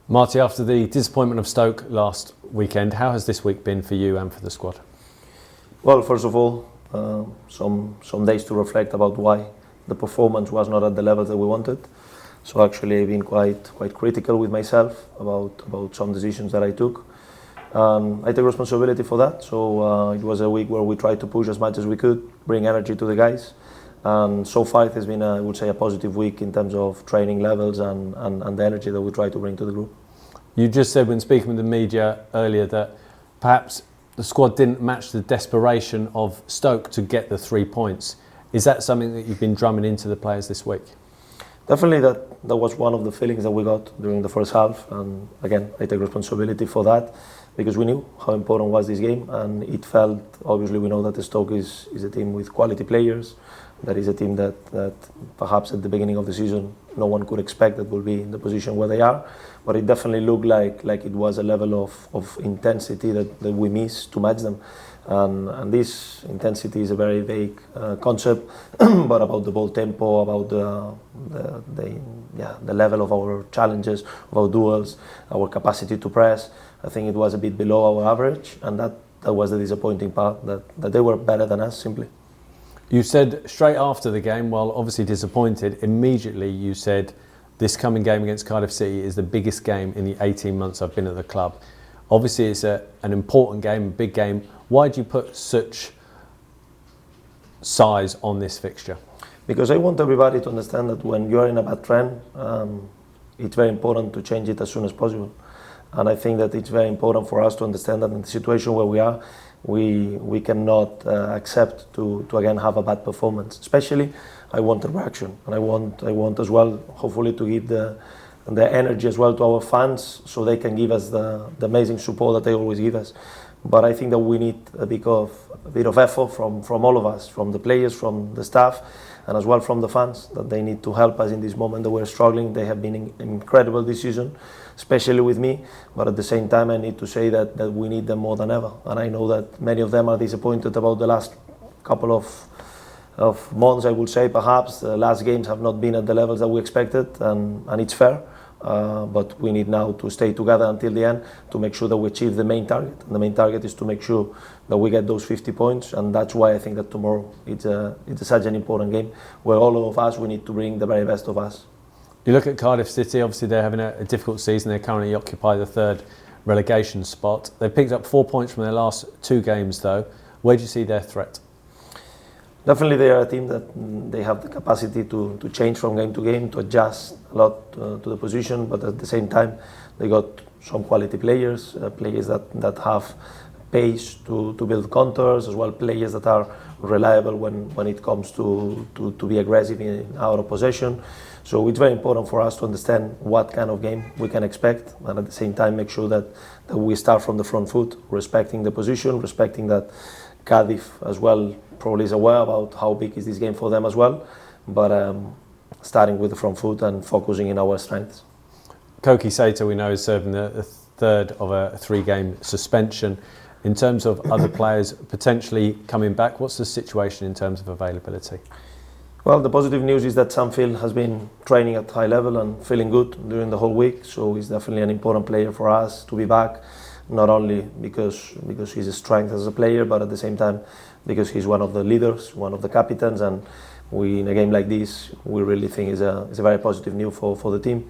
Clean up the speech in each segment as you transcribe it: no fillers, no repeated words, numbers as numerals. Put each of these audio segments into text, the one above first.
Marty, after the disappointment of Stoke last weekend, how has this week been for you and for the squad? Well, first of all, some days to reflect about why the performance was not at the level that we wanted. So actually, I've been quite critical with myself about some decisions that I took. I take responsibility for that. So it was a week where we tried to push as much as we could, bring energy to the guys. And so far, it has been, I would say, a positive week in terms of training levels and the energy that we try to bring to the group. You just said when speaking with the media earlier that perhaps the squad didn't match the desperation of Stoke to get the 3 points. Is that something that you've been drumming into the players this week? Definitely that was one of the feelings that we got during the first half. And again, I take responsibility for that because we knew how important was this game. And it felt, obviously we know that the Stoke is a team with quality players. That is a team that perhaps at the beginning of the season no one could expect that will be in the position where they are. But it definitely looked like it was a level of intensity that we missed to match them. And this intensity is a very vague concept, but about the ball tempo, about the level of our challenges, of our duels, our capacity to press. I think it was a bit below our average, and that was the disappointing part, that they were better than us simply. You said straight after the game, while obviously disappointed, immediately you said this coming game against Cardiff City is the biggest game in the 18 months I've been at the club. Obviously it's an important game, a big game. Why do you put such size on this fixture? Because I want everybody to understand that when you're in a bad trend, it's very important to change it as soon as possible. And I think that it's very important for us to understand that in the situation where we are, we cannot accept to again have a bad performance. Especially, I want a reaction, and I want as well, hopefully, to give the energy as well to our fans, so they can give us the amazing support that they always give us. But I think that we need a bit of effort from all of us, from the players, from the staff, and as well from the fans, that they need to help us in this moment that we're struggling. They have been incredible this season, especially with me, but at the same time I need to say that we need them more than ever. And I know that many of them are disappointed about the last couple of months, I would say. Perhaps the last games have not been at the levels that we expected, and it's fair. But we need now to stay together until the end to make sure that we achieve the main target. And the main target is to make sure that we get those 50 points, and that's why I think that tomorrow it's such an important game where all of us, we need to bring the very best of us. You look at Cardiff City, obviously they're having a difficult season. They currently occupy the third relegation spot. They've picked up 4 points from their last 2 games though. Where do you see their threat? Definitely they are a team that they have the capacity to change from game to game, to adjust a lot to the position, but at the same time they got some quality players, players that have pace to build counters, as well players that are reliable when it comes to be aggressive in our possession. So it's very important for us to understand what kind of game we can expect, and at the same time make sure that we start from the front foot, respecting the position, respecting that Cardiff as well probably is aware about how big is this game for them as well, but starting with the front foot and focusing in our strengths. Koki Sato, we know, is serving the third of a 3-game suspension. In terms of other players potentially coming back, what's the situation in terms of availability? Well, the positive news is that Sam Phil has been training at high level and feeling good during the whole week, so he's definitely an important player for us to be back, not only because he's a strength as a player, but at the same time because he's one of the leaders, one of the captains, and we, in a game like this, we really think is a very positive news for the team.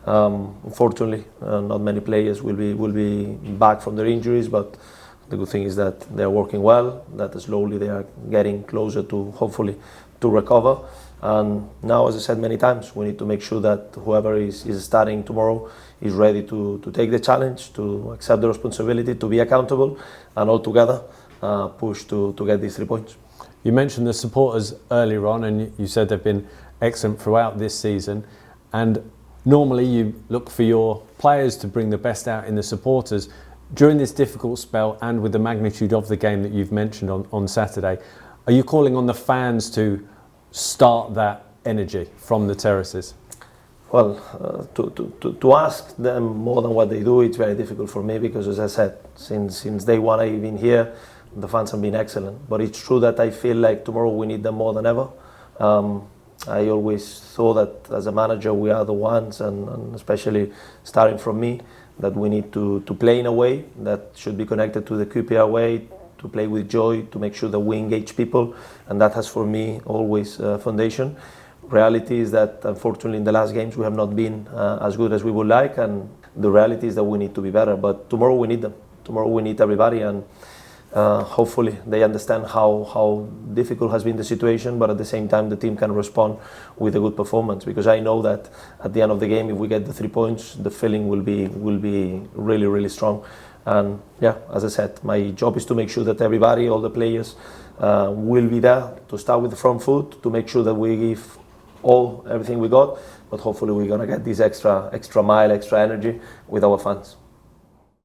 Unfortunately, not many players will be back from their injuries, but the good thing is that they're working well, that slowly they are getting closer to, hopefully, to recover. And now, as I said many times, we need to make sure that whoever is starting tomorrow is ready to take the challenge, to accept the responsibility, to be accountable, and all together push to get these 3 points. You mentioned the supporters earlier on, and you said they've been excellent throughout this season. And normally you look for your players to bring the best out in the supporters. During this difficult spell, and with the magnitude of the game that you've mentioned on Saturday, are you calling on the fans to start that energy from the terraces? Well, to ask them more than what they do, it's very difficult for me because, as I said, since day one I've been here, the fans have been excellent. But it's true that I feel like tomorrow we need them more than ever. I always thought that as a manager we are the ones, and especially starting from me, that we need to play in a way that should be connected to the QPR way, to play with joy, to make sure that we engage people, and that has for me always foundation. Reality is that unfortunately in the last games we have not been as good as we would like, and the reality is that we need to be better. But tomorrow we need them. Tomorrow we need everybody, and hopefully they understand how difficult has been the situation, but at the same time the team can respond with a good performance, because I know that at the end of the game, if we get the 3 points, the feeling will be really, really strong. And yeah, as I said, my job is to make sure that everybody, all the players, will be there to start with the front foot, to make sure that we give everything we got, but hopefully we're going to get this extra mile, extra energy with our fans.